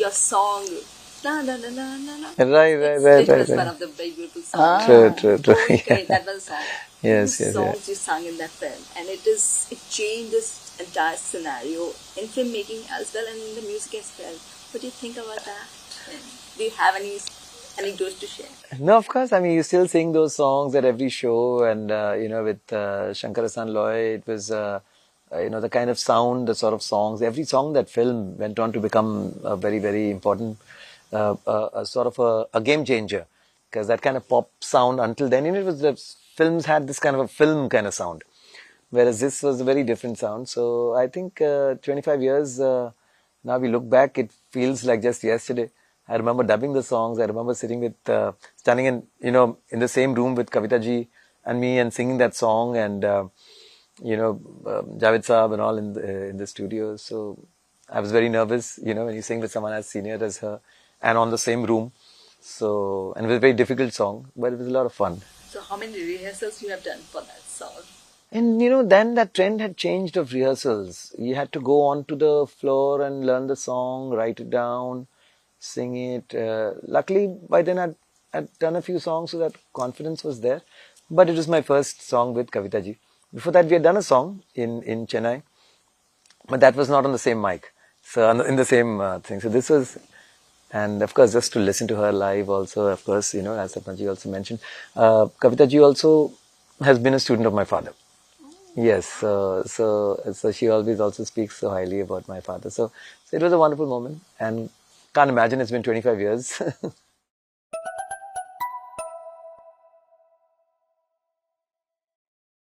your song, na na na na na na. Right. It was one of the very beautiful songs. True. That was a song. Yes. The songs you sang in that film, and it changed this entire scenario in filmmaking as well and in the music as well. What do you think about that? And do you have any anecdotes to share? No, of course. I mean, you still sing those songs at every show, and with Shankar Ahsan Loy, it was the kind of sound, the sort of songs. Every song that film went on to become a very, very important, a sort of a game changer, because that kind of pop sound until then, it was the films had this kind of a film kind of sound, whereas this was a very different sound. So I think 25 years now we look back, it feels like just yesterday. I remember dubbing the songs. I remember sitting with, standing in the same room with Kavita ji and me and singing that song, and Javed Saab and all in the studio. So I was very nervous, when you sing with someone as senior as her and on the same room. So, and it was a very difficult song, but it was a lot of fun. So how many rehearsals you have done for that song? And then that trend had changed of rehearsals. You had to go onto the floor and learn the song, write it down, sing it. Luckily, by then I'd done a few songs, so that confidence was there. But it was my first song with Kavita ji. Before that, we had done a song in Chennai, but that was not on the same mic. So in the same thing. So this was, and of course, just to listen to her live also, of course, as Sapna ji also mentioned, Kavita ji also has been a student of my father. Yes, so she always also speaks so highly about my father. So it was a wonderful moment, and can't imagine it's been 25 years.